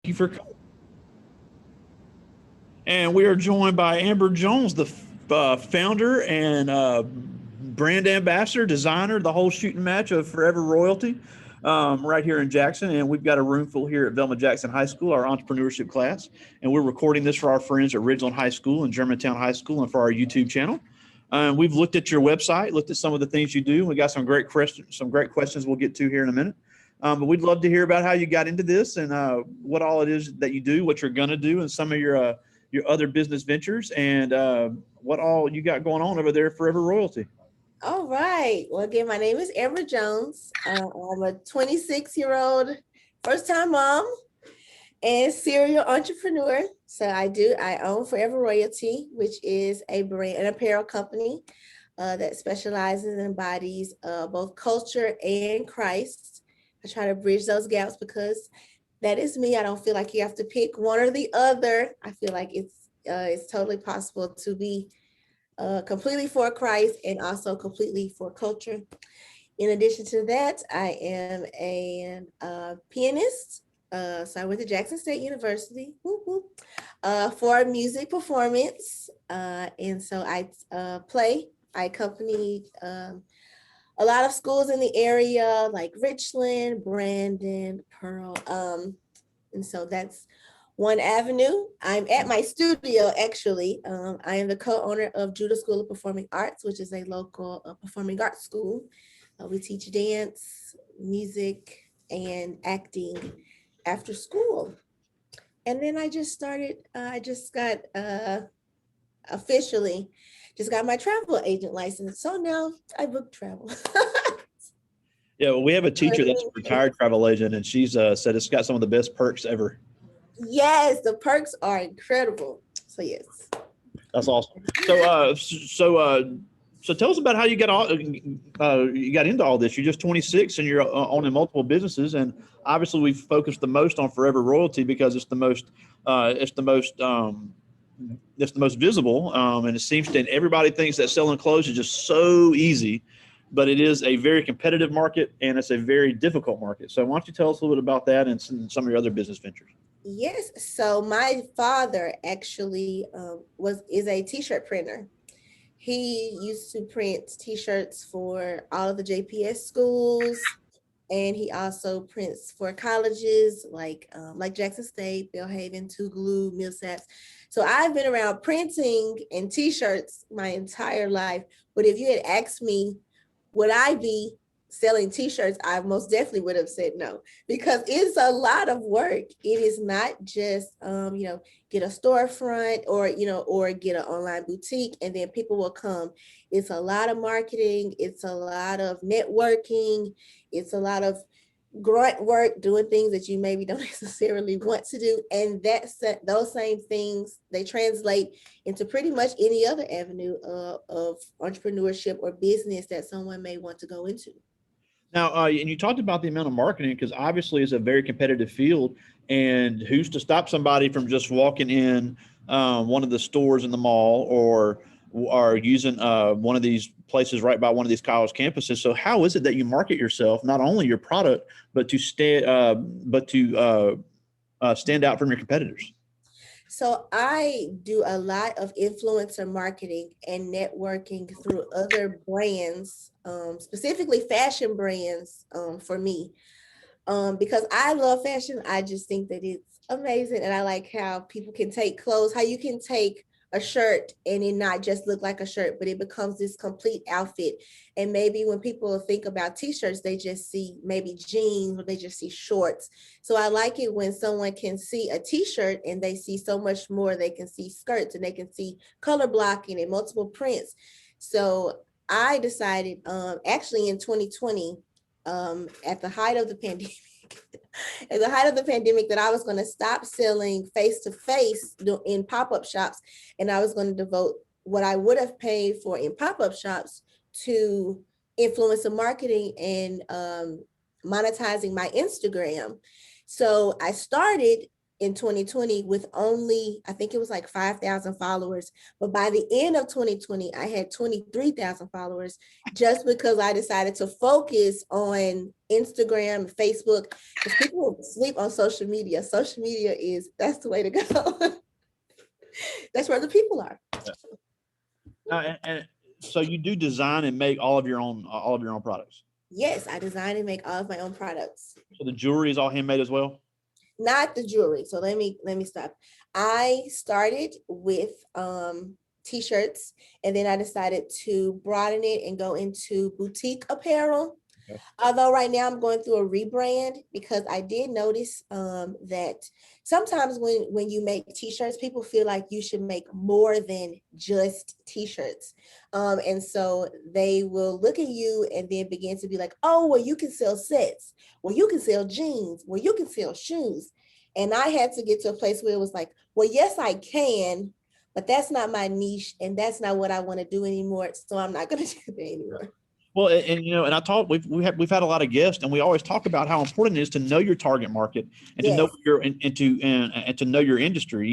you for coming. And we are joined by Amber Jones, the founder and brand ambassador, designer, the whole shooting match of Forever Royalty, right here in Jackson. And we've got a room full here at Velma Jackson High School, our entrepreneurship class. And we're recording this for our friends at Ridgeland High School and Germantown High School and for our YouTube channel. We've looked at your website, looked at some of the things you do. We got some great questions we'll get to here in a minute. But we'd love to hear about how you got into this and what all it is that you do, what you're going to do, and some of your other business ventures, and what all you got going on over there at Forever Royalty. All right. Well, again, my name is Amber Jones. I'm a 26-year-old first-time mom and serial entrepreneur. So I own Forever Royalty, which is a brand, an apparel company that specializes and embodies both culture and Christ. I try to bridge those gaps because that is me. I don't feel like you have to pick one or the other. I feel like it's totally possible to be completely for Christ and also completely for culture. In addition to that, I am a pianist. So I went to Jackson State University for music performance. And so I accompanied a lot of schools in the area like Richland, Brandon, Pearl. And so that's one avenue. I'm at my studio, actually. I am the co-owner of Judo School of Performing Arts, which is a local performing arts school. We teach dance, music, and acting after school. And then I just got officially got my travel agent license. So now I book travel. Yeah, well, we have a teacher that's a retired travel agent, and she's said it's got some of the best perks ever. Yes, the perks are incredible. So yes. That's awesome. So tell us about how you got into all this. You're just 26 and you're owning multiple businesses, and obviously we've focused the most on Forever Royalty because it's the most visible, and it seems that everybody thinks that selling clothes is just so easy, but it is a very competitive market and it's a very difficult market. So why don't you tell us a little bit about that and some of your other business ventures? Yes. So my father actually is a t-shirt printer. He used to print t-shirts for all of the JPS schools, and he also prints for colleges like Jackson State, Belhaven, Tougaloo, Millsaps. So I've been around printing and t-shirts my entire life. But if you had asked me, would I be selling t-shirts, I most definitely would have said no, because it's a lot of work. It is not just get a storefront or get an online boutique and then people will come. It's a lot of marketing, it's a lot of networking, it's a lot of grunt work, doing things that you maybe don't necessarily want to do. And those same things, they translate into pretty much any other avenue of entrepreneurship or business that someone may want to go into. Now, and you talked about the amount of marketing, because obviously it's a very competitive field, and who's to stop somebody from just walking in one of the stores in the mall or using one of these places right by one of these college campuses? So how is it that you market yourself, not only your product, but to stand out from your competitors? So I do a lot of influencer marketing and networking through other brands, specifically fashion brands for me, because I love fashion. I just think that it's amazing. And I like how people can take clothes, how you can take a shirt and it not just look like a shirt, but it becomes this complete outfit. And maybe when people think about t-shirts, they just see maybe jeans or they just see shorts. So I like it when someone can see a t-shirt and they see so much more. They can see skirts and they can see color blocking and multiple prints. So I decided actually in 2020, at the height of the pandemic, that I was going to stop selling face-to-face in pop-up shops, and I was going to devote what I would have paid for in pop-up shops to influencer marketing and monetizing my Instagram. So I started in 2020 with only, I think it was like 5,000 followers. But by the end of 2020, I had 23,000 followers just because I decided to focus on Instagram, Facebook, because people sleep on social media. Social media that's the way to go. That's where the people are. And so you do design and make all of your own products. Yes, I design and make all of my own products. So the jewelry is all handmade as well? Not the jewelry. So let me stop. I started with t-shirts, and then I decided to broaden it and go into boutique apparel. Okay. Although right now I'm going through a rebrand, because I did notice that sometimes when you make t-shirts, people feel like you should make more than just t-shirts. And so they will look at you and then begin to be like, oh, well, you can sell sets. Well, you can sell jeans. Well, you can sell shoes. And I had to get to a place where it was like, well, yes, I can, but that's not my niche, and that's not what I want to do anymore. So I'm not going to do that anymore. Well, and and I talk, we've had a lot of guests, and we always talk about how important it is to know your target market and to know your and to know your industry.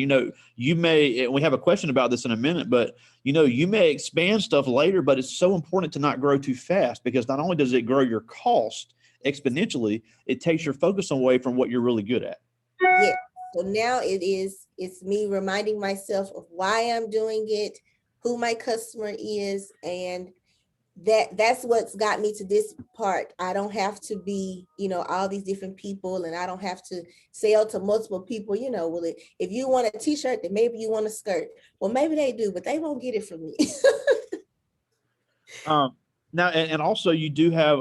You may, we have a question about this in a minute, but you may expand stuff later, but it's so important to not grow too fast, because not only does it grow your cost exponentially, it takes your focus away from what you're really good at. Yeah. So now it's me reminding myself of why I'm doing it, who my customer is, and that's what's got me to this part. I don't have to be, all these different people, and I don't have to sell to multiple people. Well, if you want a t-shirt, then maybe you want a skirt. Well, maybe they do, but they won't get it from me. Now, and also you do have,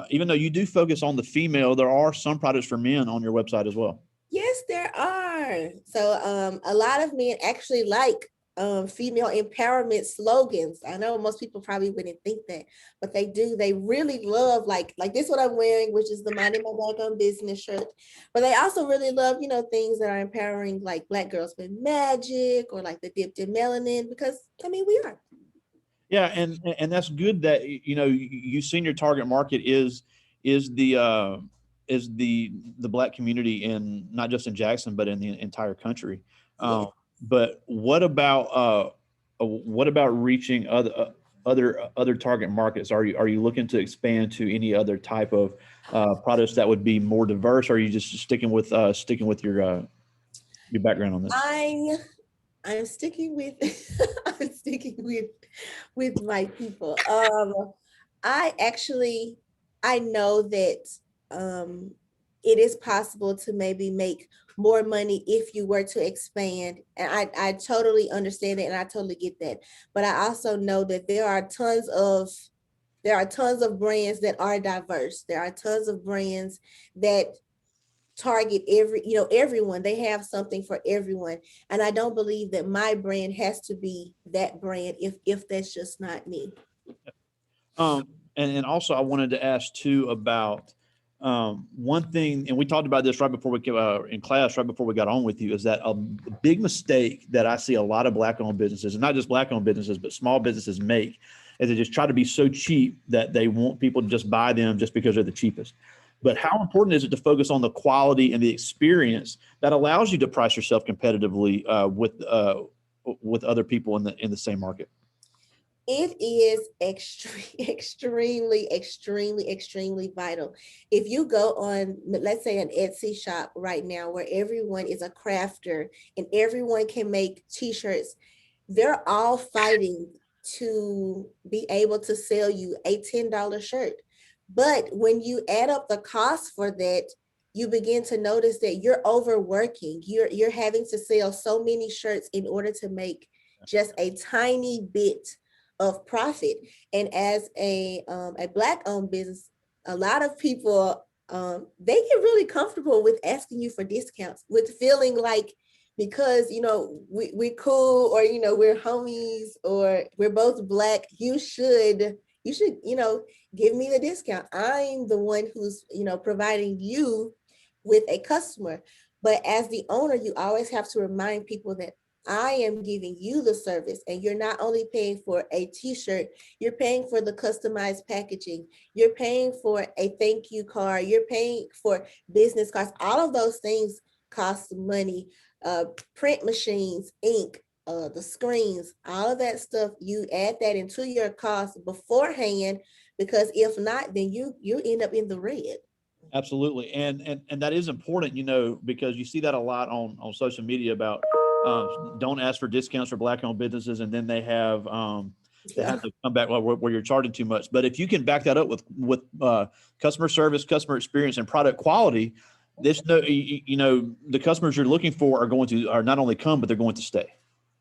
even though you do focus on the female, there are some products for men on your website as well. Yes, there are. So a lot of men actually like female empowerment slogans. I know most people probably wouldn't think that, but they do. They really love like this what I'm wearing, which is the Minding My Black Owned Business shirt. But they also really love, things that are empowering, like Black Girls with Magic, or like the Dipped in Melanin, because we are. Yeah, and that's good that you've seen your target market is the Black community, in not just in Jackson but in the entire country. Yeah. But what about reaching other target markets? Are you looking to expand to any other type of products that would be more diverse, or are you just sticking with your background on this? I'm sticking with I'm sticking with my people. I know that it is possible to maybe make more money if you were to expand. And I totally understand it, and I totally get that. But I also know that there are tons of brands that are diverse. There are tons of brands that target everyone. They have something for everyone, and I don't believe that my brand has to be that brand if that's just not me. And also I wanted to ask too about one thing, and we talked about this right before we came in class, right before we got on with you, is that a big mistake that I see a lot of Black-owned businesses, and not just Black-owned businesses, but small businesses make, is they just try to be so cheap that they want people to just buy them just because they're the cheapest. But how important is it to focus on the quality and the experience that allows you to price yourself competitively with other people in the same market? It is extremely, extremely, extremely vital. If you go on, let's say, an Etsy shop right now, where everyone is a crafter and everyone can make t-shirts, they're all fighting to be able to sell you a $10 shirt. But when you add up the cost for that, you begin to notice that you're overworking. You're having to sell so many shirts in order to make just a tiny bit of profit. And as a Black-owned business, a lot of people they get really comfortable with asking you for discounts, with feeling like, because we're cool, or we're homies, or we're both Black, you should give me the discount. I'm the one who's providing you with a customer. But as the owner, you always have to remind people that I am giving you the service, and you're not only paying for a t-shirt, you're paying for the customized packaging, you're paying for a thank you card, you're paying for business cards. All of those things costs money. Print machines, ink, the screens, all of that stuff, you add that into your cost beforehand, because if not, then you end up in the red. Absolutely. And that is important, because you see that a lot on social media about don't ask for discounts for black owned businesses. And then they have to come back where you're charging too much. But if you can back that up with customer service, customer experience, and product quality, the customers you're looking for are not only come, but they're going to stay.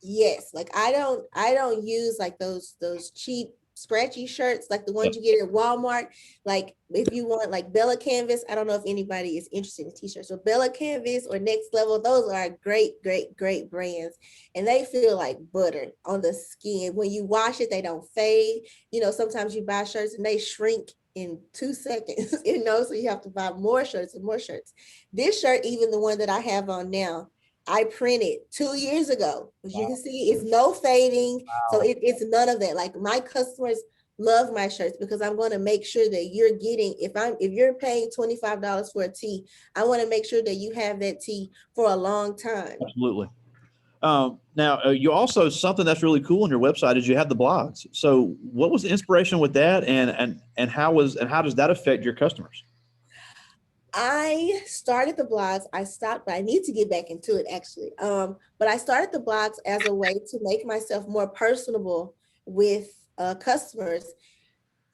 Yes, like I don't use like those cheap scratchy shirts like the ones you get at Walmart. Like if you want like Bella Canvas, I don't know if anybody is interested in t-shirts, so Bella Canvas or Next Level, those are great brands, and they feel like butter on the skin. When you wash it, they don't fade. Sometimes you buy shirts and they shrink in 2 seconds, so you have to buy more shirts and more shirts. This shirt, even the one that I have on now, I printed 2 years ago. As you can see, it's no fading. So it's none of that. Like my customers love my shirts because I'm going to make sure that you're getting, if you're paying $25 for a tee, I want to make sure that you have that tee for a long time. Absolutely. Now, you also, something that's really cool on your website is you have the blogs. So what was the inspiration with that, and how does that affect your customers? I started the blogs. I stopped, but I need to get back into it actually. But I started the blogs as a way to make myself more personable with customers.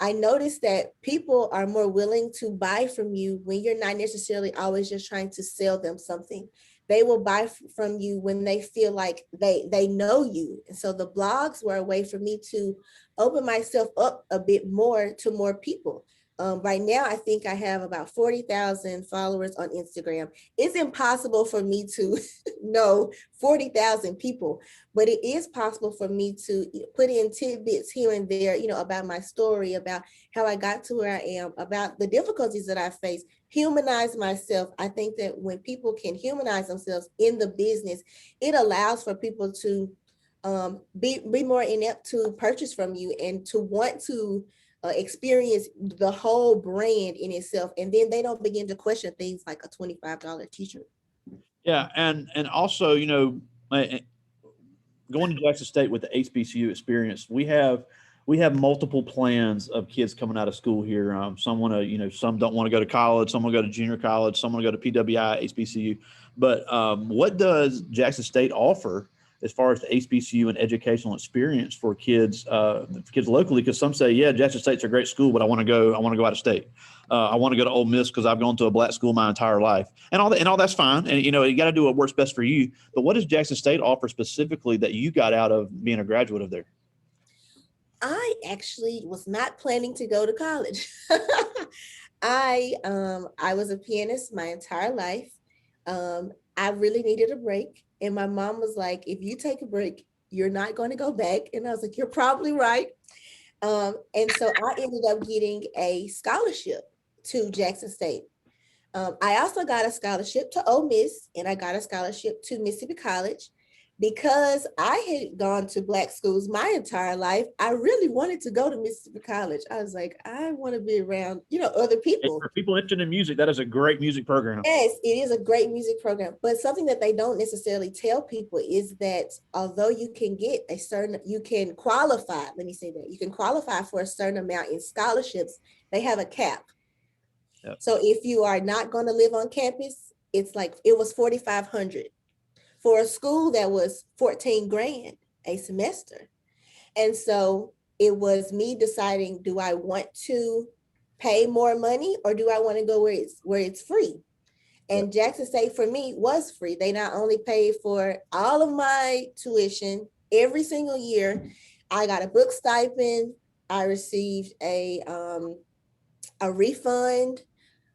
I noticed that people are more willing to buy from you when you're not necessarily always just trying to sell them something. They will buy from you when they feel like they know you. And so the blogs were a way for me to open myself up a bit more to more people. Right now, I think I have about 40,000 followers on Instagram. It's impossible for me to know 40,000 people, but it is possible for me to put in tidbits here and there, about my story, about how I got to where I am, about the difficulties that I face, humanize myself. I think that when people can humanize themselves in the business, it allows for people to be more inept to purchase from you and to want to experience the whole brand in itself. And then they don't begin to question things like a $25 t-shirt. Yeah. And also, going to Jackson State with the HBCU experience, we have multiple plans of kids coming out of school here. Some want to, some don't want to go to college. Some want to go to junior college. Some want to go to PWI, HBCU. But what does Jackson State offer as far as the HBCU and educational experience for kids locally? Because some say, yeah, Jackson State's a great school, but I want to go out of state. I want to go to Ole Miss because I've gone to a black school my entire life, and all that's fine. And you got to do what works best for you. But what does Jackson State offer specifically that you got out of being a graduate of there? I actually was not planning to go to college. I was a pianist my entire life. I really needed a break. And my mom was like, if you take a break, you're not going to go back. And I was like, you're probably right. And so I ended up getting a scholarship to Jackson State. I also got a scholarship to Ole Miss, and I got a scholarship to Mississippi College. Because I had gone to black schools my entire life, I really wanted to go to Mississippi College. I was like, I want to be around, other people. And for people interested in music, that is a great music program. Yes, it is a great music program. But something that they don't necessarily tell people is that although you can get you can qualify, let me say that, you can qualify for a certain amount in scholarships, they have a cap. Yep. So if you are not going to live on campus, it's like, it was $4,500. For a school that was $14,000 a semester. And so it was me deciding, do I want to pay more money or do I want to go where it's free? And Jackson State for me was free. They not only paid for all of my tuition every single year, I got a book stipend, I received a refund.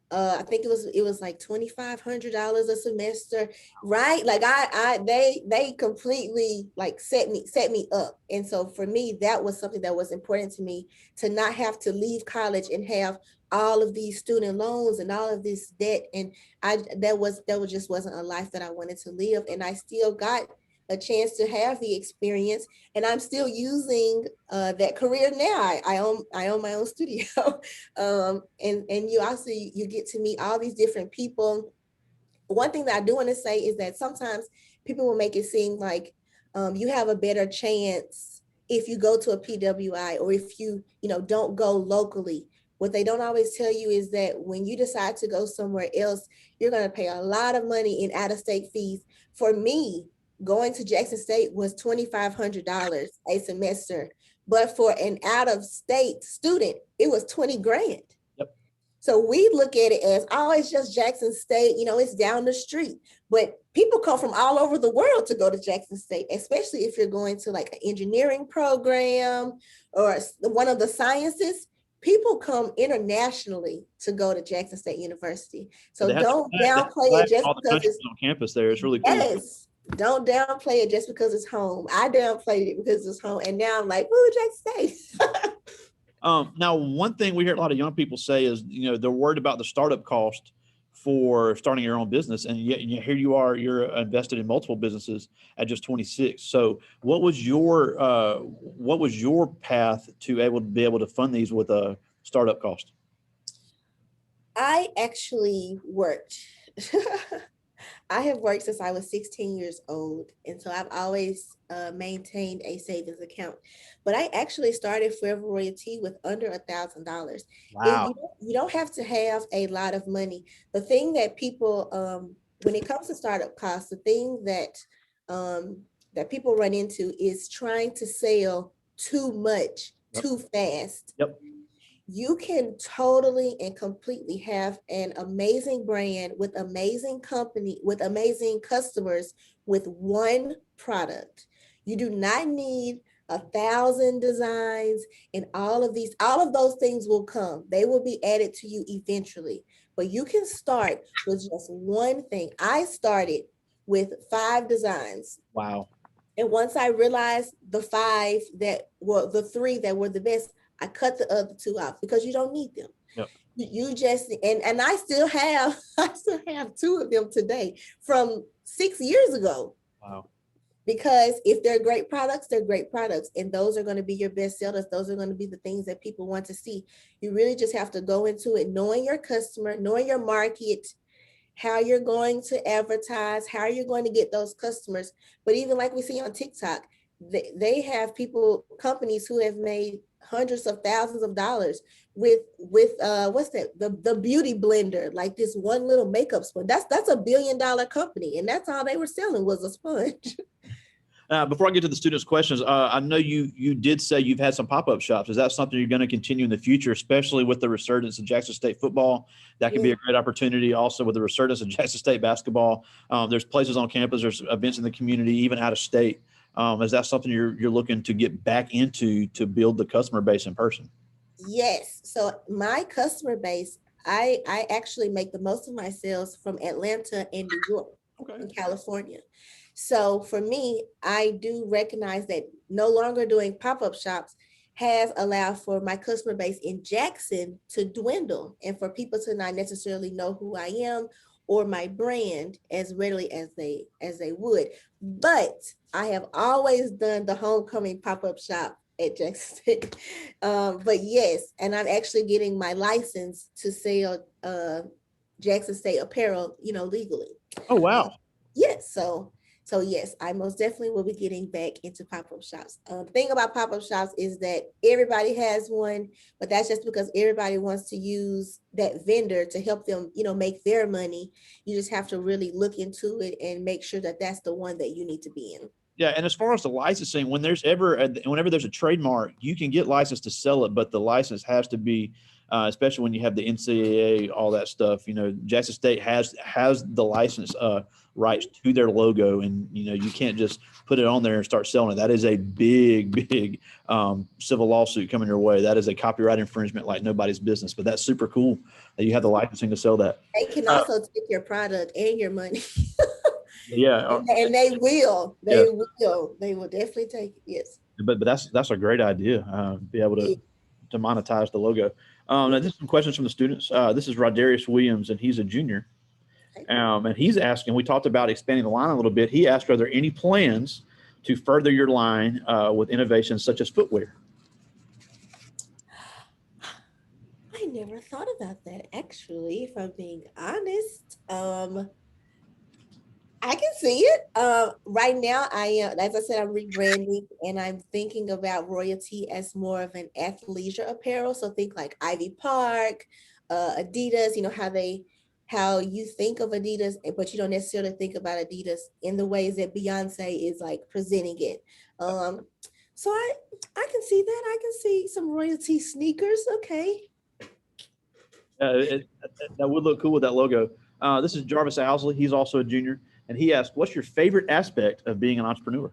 I think it was like $2,500 a semester, right? Like they completely like set me up. And so for me, that was something that was important to me, to not have to leave college and have all of these student loans and all of this debt. And that just wasn't a life that I wanted to live. And I still got a chance to have the experience, and I'm still using that career now. I own my own studio, and you also you get to meet all these different people one thing that I do want to say is that sometimes people will make it seem like you have a better chance if you go to a PWI or if you know, don't go locally. What they don't always tell you is that when you decide to go somewhere else, you're going to pay a lot of money in out-of-state fees. For me, going to Jackson State was $2,500 a semester, but for an out-of-state student, it was 20 grand. Yep. So we look at it as, oh, it's just Jackson State, you know, it's down the street. But people come from all over the world to go to Jackson State, especially if you're going to like an engineering program or one of the sciences. People come internationally to go to Jackson State University. So don't downplay it just all the because countries it's on campus there. It's really cool. yes. Don't downplay it just because it's home. I downplayed it because it's home, and now I'm like, ooh, Jackson State. Now, one thing we hear a lot of young people say is, you know, they're worried about the startup cost for starting your own business, and yet here you are, you're invested in multiple businesses at just 26. So, what was your path to be able to fund these with a startup cost? I actually worked. I have worked since I was 16 years old. And so I've always maintained a savings account. But I actually started Forever Royalty with under $1,000. Wow. You don't have to have a lot of money. The thing that people, when it comes to startup costs, the thing that people run into is trying to sell too much, too fast. Yep. You can totally and completely have an amazing brand with amazing company, with amazing customers with one product. You do not need 1,000 designs and all of those things will come. They will be added to you eventually, but you can start with just one thing. I started with 5 designs. Wow. And once I realized the 5 that were the 3 that were the best, I cut the other 2 out because you don't need them. Yep. You just, and I still have 2 of them today from 6 years ago. Wow. Because if they're great products, they're great products. And those are going to be your best sellers. Those are going to be the things that people want to see. You really just have to go into it knowing your customer, knowing your market, how you're going to advertise, how you're going to get those customers. But even like we see on TikTok, they have companies who have made hundreds of thousands of dollars with what's that? The beauty blender, like this one little makeup sponge. That's $1 billion company, and that's all they were selling was a sponge. Before I get to the students' questions, I know you did say you've had some pop-up shops. Is that something you're going to continue in the future, especially with the resurgence of Jackson State football? That could be a great opportunity. Also, with the resurgence of Jackson State basketball, there's places on campus, there's events in the community, even out of state. Is that something you're looking to get back into to build the customer base in person? Yes. So my customer base, I actually make the most of my sales from Atlanta and New York, in California. So for me, I do recognize that no longer doing pop-up shops has allowed for my customer base in Jackson to dwindle and for people to not necessarily know who I am or my brand as readily as they would. But I have always done the homecoming pop-up shop at Jackson State. But yes, and I'm actually getting my license to sell Jackson State apparel, legally. Oh, wow. Yes. So yes, I most definitely will be getting back into pop-up shops. The thing about pop-up shops is that everybody has one, but that's just because everybody wants to use that vendor to help them, make their money. You just have to really look into it and make sure that that's the one that you need to be in. Yeah, and as far as the licensing, whenever there's a trademark, you can get licensed to sell it, but the license has to be, especially when you have the NCAA, all that stuff. Jackson State has the license rights to their logo, and you can't just put it on there and start selling it. That is a big civil lawsuit coming your way. That is a copyright infringement like nobody's business. But that's super cool that you have the licensing to sell that. They can also take your product and your money. Yeah, and they will. They will definitely take it. Yes. But that's a great idea. Be able to monetize the logo. Now, this is some questions from the students. This is Rodarius Williams, and he's a junior. And he's asking, we talked about expanding the line a little bit. He asked, are there any plans to further your line with innovations such as footwear? I never thought about that, actually, if I'm being honest. I can see it. Right now, I am, as I said, I'm rebranding and I'm thinking about royalty as more of an athleisure apparel. So think like Ivy Park, Adidas. You know how you think of Adidas, but you don't necessarily think about Adidas in the ways that Beyonce is like presenting it. Um, so I can see that. I can see some royalty sneakers. Okay. That would look cool with that logo. This is Jarvis Owsley. He's also a junior, and he asked, "What's your favorite aspect of being an entrepreneur?"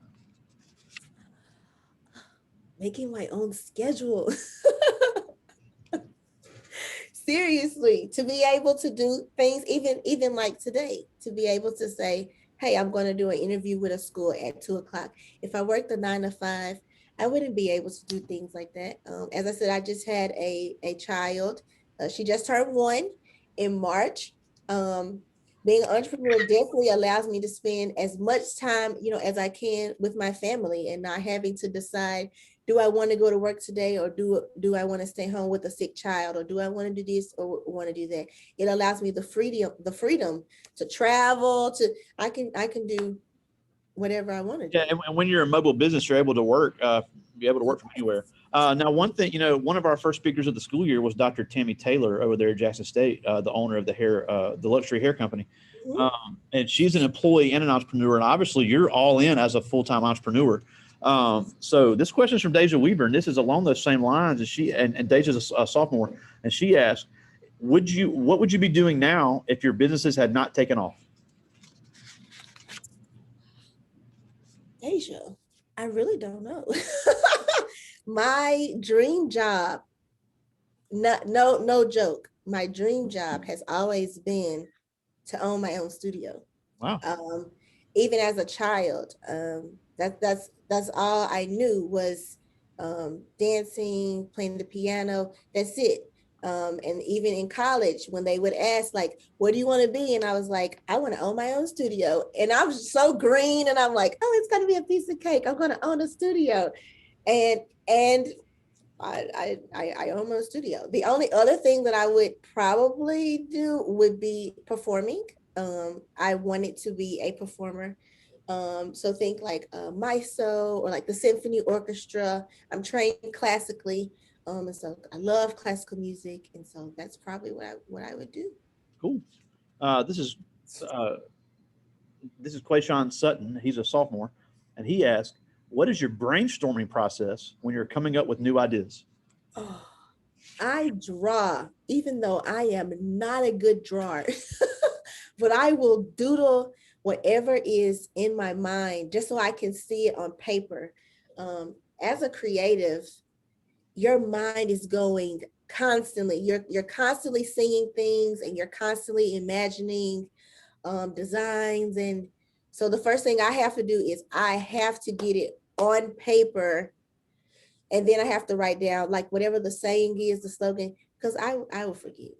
Making my own schedule. Seriously, to be able to do things, even like today, to be able to say, hey, I'm going to do an interview with a school at 2 o'clock. If I worked a 9 to 5, I wouldn't be able to do things like that. As I said, I just had a child. She just turned 1 in March. um, Being an entrepreneur definitely allows me to spend as much time, as I can with my family, and not having to decide, do I want to go to work today, or do I want to stay home with a sick child, or do I want to do this or want to do that? It allows me the freedom to travel, I can do whatever I want to Yeah, do. and when you're a mobile business, you're able to work, be able to work from anywhere. Now, one thing, one of our first speakers of the school year was Dr. Tammy Taylor over there at Jackson State, the owner of the luxury hair company. Mhm. And she's an employee and an entrepreneur. And obviously, you're all in as a full-time entrepreneur. So this question is from Deja Weaver, and this is along those same lines. And Deja's a sophomore, and she asked, what would you be doing now if your businesses had not taken off? Asia, I really don't know. My dream job, no joke, my dream job has always been to own my own studio. Wow. um, Even as a child, that's all I knew was dancing, playing the piano. That's it. And even in college, when they would ask, like, what do you want to be? And I was like, I want to own my own studio. And I was so green, and I'm like, oh, it's going to be a piece of cake. I'm going to own a studio. And I own my own studio. The only other thing that I would probably do would be performing. I wanted to be a performer. So think like MISO or like the symphony orchestra. I'm trained classically. And so I love classical music. And so that's probably what I would do. Cool. This is uh, this is Quayshawn Sutton. He's a sophomore, and he asked, "What is your brainstorming process when you're coming up with new ideas?" Oh, I draw, even though I am not a good drawer, but I will doodle whatever is in my mind just so I can see it on paper. As a creative, your mind is going constantly. You're constantly seeing things, and you're constantly imagining designs. And so the first thing I have to do is I have to get it on paper, and then I have to write down like whatever the saying is, the slogan, because I will forget.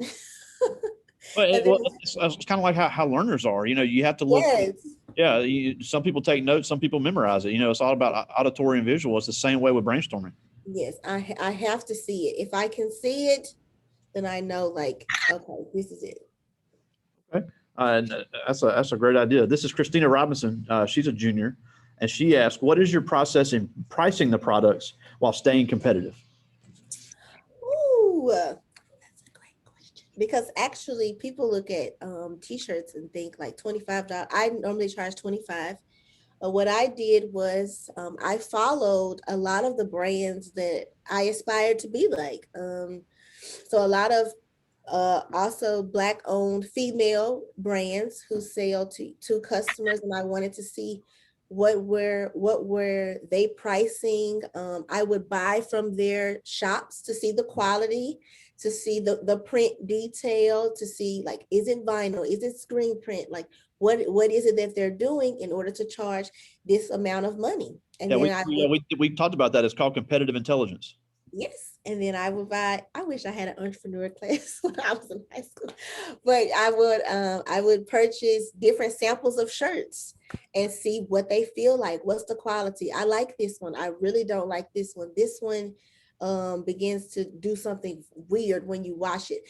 Well, And then, it's kind of like how learners are. You have to look. yes, Yeah, some people take notes, some people memorize it. It's all about auditory and visual. It's the same way with brainstorming. yes, I have to see it. If I can see it, then I know, like, okay, this is it. Okay, and that's a great idea. This is Christina Robinson. She's a junior, and she asked, "What is your process in pricing the products while staying competitive?" Ooh, that's a great question. Because actually, people look at t-shirts and think like $25. I normally charge 25. What I did was I followed a lot of the brands that I aspired to be like. So a lot of also Black owned female brands who sell to customers, and I wanted to see what were they pricing. I would buy from their shops to see the quality, to see the print detail, to see, like, is it vinyl, is it screen print, like what is it that they're doing in order to charge this amount of money. And Yeah, then we I yeah, would, we talked about that. It's called competitive intelligence. yes, and then I would buy. I wish I had an entrepreneur class when I was in high school, but I would purchase different samples of shirts and see what they feel like. What's the quality? I like this one. I really don't like this one. This one begins to do something weird when you wash it.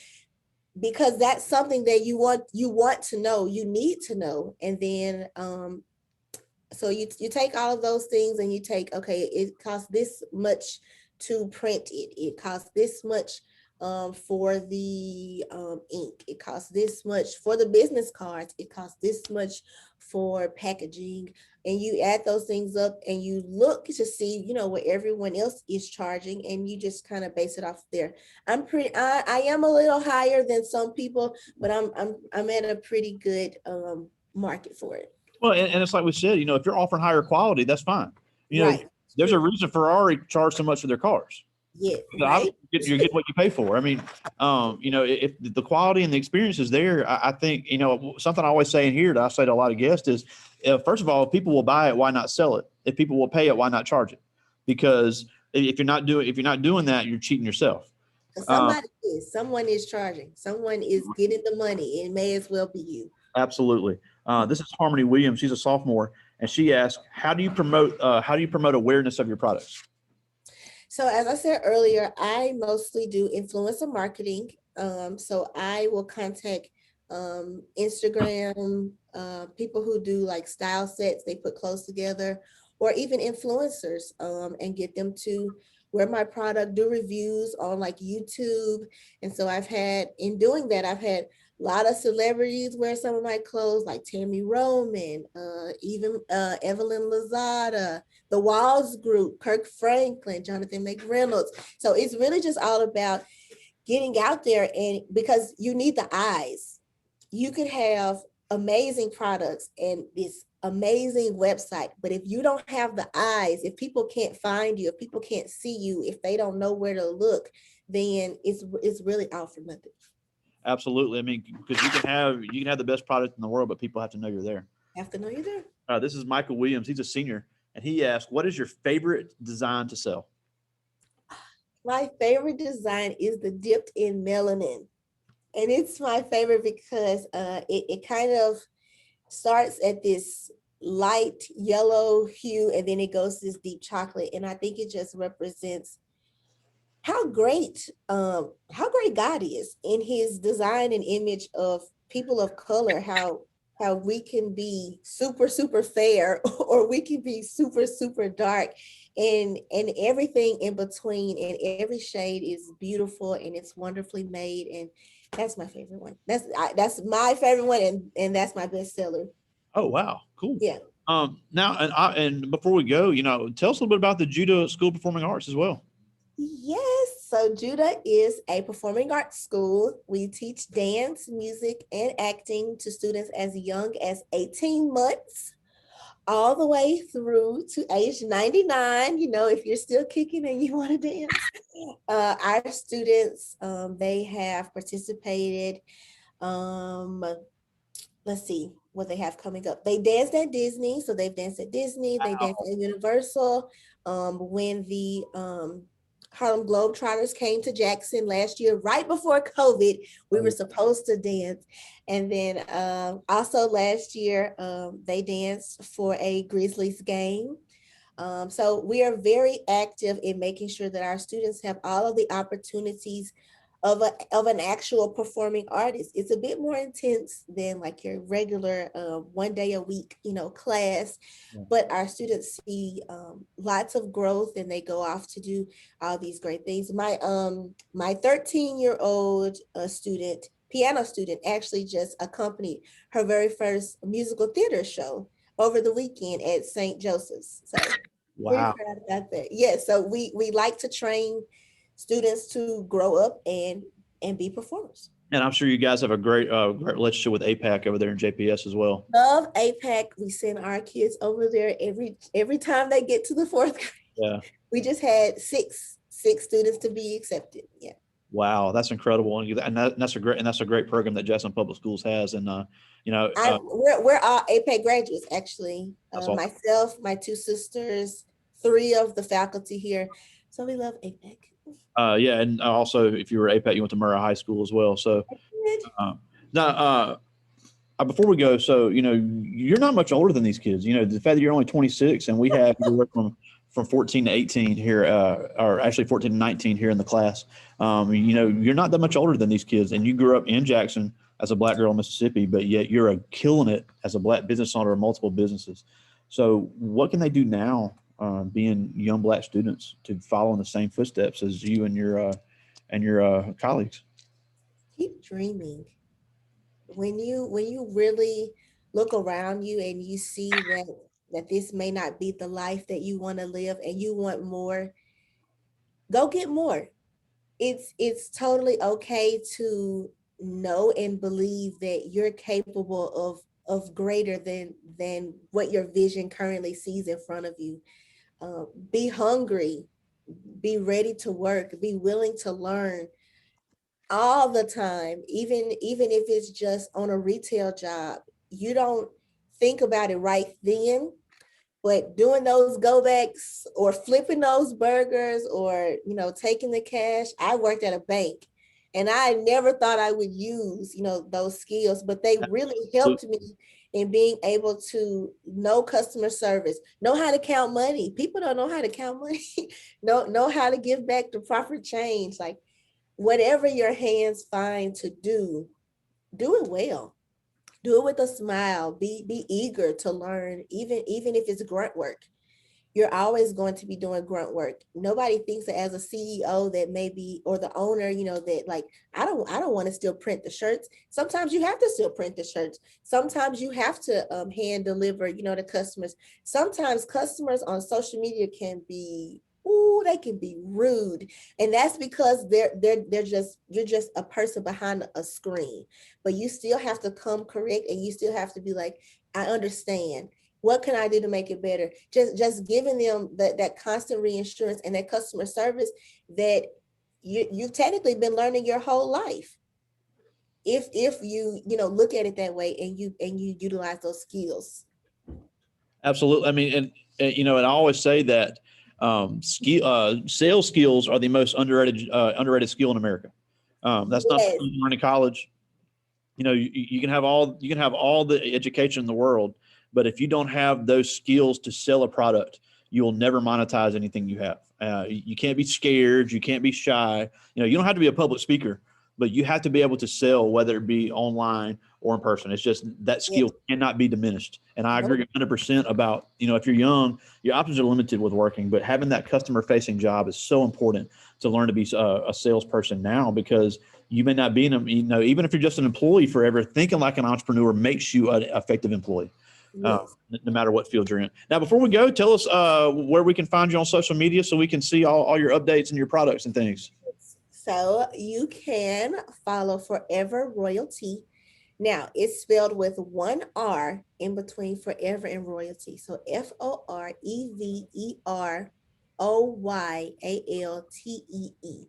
because that's something that you want to know, you need to know. And then so you take all of those things and you take, okay, it costs this much to print it. It costs this much for the ink. It costs this much for the business cards. It costs this much for packaging. And you add those things up and you look to see, what everyone else is charging, and you just kind of base it off there. I am a little higher than some people, but I'm at a pretty good market for it. Well, and it's like we said, if you're offering higher quality, that's fine. Right. There's a reason Ferrari charge so much for their cars. Yeah. Right. You get what you pay for. I mean, if the quality and the experience is there, I think, something I always say in here that I say to a lot of guests is, first of all, if people will buy it, why not sell it? If people will pay it, why not charge it? Because if you're not doing that, you're cheating yourself. Someone is charging. Someone is getting the money. It may as well be you. Absolutely. This is Harmony Williams. She's a sophomore, and she asked, how do you promote awareness of your products? So as I said earlier, I mostly do influencer marketing. So I will contact Instagram, people who do like style sets, they put clothes together, or even influencers, and get them to wear my product, do reviews on like YouTube. And so in doing that, I've had a lot of celebrities wear some of my clothes, like Tammy Roman, even Evelyn Lozada, the Walls Group, Kirk Franklin, Jonathan McReynolds. So it's really just all about getting out there, and because you need the eyes. You could have amazing products and this amazing website, but if you don't have the eyes, if people can't find you, if people can't see you, if they don't know where to look, then it's really all for nothing. Absolutely. I mean, because you can have the best product in the world, but people have to know you're there. Have to know you're there. This is Michael Williams. He's a senior, and he asked, what is your favorite design to sell? My favorite design is the dipped in melanin. And it's my favorite because it kind of starts at this light yellow hue, and then it goes to this deep chocolate. And I think it just represents how great God is in his design and image of people of color, how we can be super, super fair, or we can be super, super dark, and everything in between, and every shade is beautiful and it's wonderfully made. And that's my favorite one. That's my favorite one, and that's my best seller. Oh, wow. Cool. Yeah. Now, and before we go, tell us a little bit about the Judo School of Performing Arts as well. Yes. So Judo is a performing arts school. We teach dance, music, and acting to students as young as 18 months, all the way through to age 99. If you're still kicking and you want to dance. Our students, they have participated. Let's see what they have coming up. They danced at Disney. So they've danced at Disney. They danced at Universal. When the Harlem Globetrotters came to Jackson last year, right before COVID, we were supposed to dance. And then also last year, they danced for a Grizzlies game. So we are very active in making sure that our students have all of the opportunities of an actual performing artist. It's a bit more intense than like your regular 1 day a week, class, but our students see lots of growth, and they go off to do all these great things. My 13-year-old student, piano student, actually just accompanied her very first musical theater show over the weekend at St. Joseph's. So wow. Pretty proud about that. Yeah, so we like to train students to grow up and be performers. And I'm sure you guys have a great relationship with APAC over there in JPS as well. Love APAC. We send our kids over there every time they get to the 4th grade. Yeah. We just had six students to be accepted. Yeah. Wow, that's incredible, and that's a great program that Jackson Public Schools has, and we're all APAC graduates actually. Awesome. Myself, my 2 sisters, 3 of the faculty here, so we love APAC. Yeah, and also if you were APAC, you went to Murrah High School as well. So now, before we go, so you're not much older than these kids. The fact that you're only 26, and we have you work from 14 to 18 here, or actually 14 to 19 here in the class. You know, you're not that much older than these kids, and you grew up in Jackson as a black girl in Mississippi, but yet you're killing it as a black business owner of multiple businesses. So what can they do now, being young black students, to follow in the same footsteps as you and your colleagues? Keep dreaming. When you really look around you and you see that this may not be the life that you want to live and you want more, go get more. It's totally okay to know and believe that you're capable of greater than what your vision currently sees in front of you. Be hungry, be ready to work, be willing to learn all the time, even if it's just on a retail job. You don't think about it right then, but doing those go backs or flipping those burgers or, taking the cash. I worked at a bank and I never thought I would use, those skills, but they really helped me in being able to know customer service, know how to count money. People don't know how to count money, know how to give back the proper change. Like, whatever your hands find to do it well. Do it with a smile. Be eager to learn, even if it's grunt work. You're always going to be doing grunt work. Nobody thinks that as a CEO that maybe, or the owner, that like, I don't want to still print the shirts. Sometimes you have to still print the shirts. Sometimes you have to hand deliver, to customers. Sometimes customers on social media can be, they can be rude. And that's because you're just a person behind a screen, but you still have to come correct, and you still have to be like, I understand. What can I do to make it better? Just giving them that constant reassurance and that customer service that you've technically been learning your whole life. If you look at it that way and you utilize those skills. Absolutely. I mean, and I always say that sales skills are the most underrated skill in America. That's not something you learn in college. You can have all the education in the world, but if you don't have those skills to sell a product, you will never monetize anything you have. You can't be scared. You can't be shy. You don't have to be a public speaker, but you have to be able to sell, whether it be online or in person. It's just that skill cannot be diminished. And I agree 100% about, if you're young, your options are limited with working, but having that customer facing job is so important to learn to be a salesperson now, because you may not be even if you're just an employee forever, thinking like an entrepreneur makes you an effective employee. No matter what field you're in. Now, before we go, tell us where we can find you on social media so we can see all your updates and your products and things. So you can follow Forever Royalty. Now, it's spelled with one R in between Forever and Royalty. So FOREVEROYALTEE.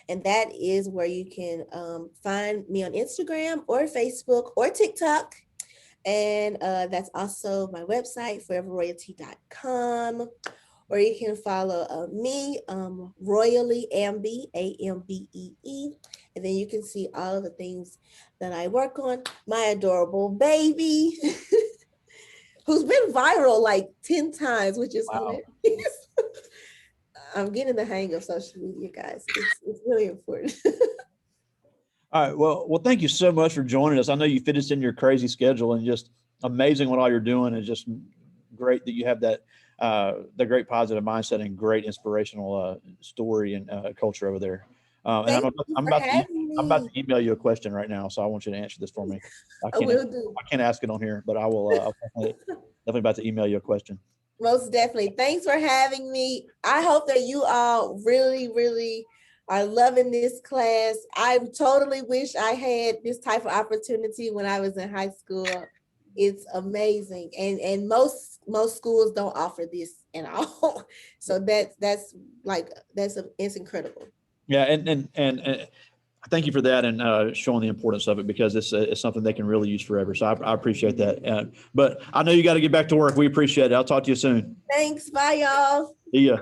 And that is where you can find me on Instagram or Facebook or TikTok. And that's also my website, foreverroyalty.com. Or you can follow me, Royally Ambee, AMBEE. And then you can see all of the things that I work on. My adorable baby, who's been viral like 10 times, which is hilarious. I'm getting the hang of social media, guys. It's really important. All right. Well, thank you so much for joining us. I know you fit us in your crazy schedule, and just amazing what all you're doing. It's just great that you have that the great positive mindset and great inspirational story and culture over there. And I'm about to email you a question right now, so I want you to answer this for me. I can't ask it on here, but I will. I'll definitely about to email you a question. Most definitely. Thanks for having me. I hope that you all really, really are loving this class. I totally wish I had this type of opportunity when I was in high school. It's amazing. And most schools don't offer this at all. So it's incredible. Yeah. And thank you for that, and showing the importance of it, because it's something they can really use forever. So I appreciate that. But I know you got to get back to work. We appreciate it. I'll talk to you soon. Thanks. Bye, y'all. See ya.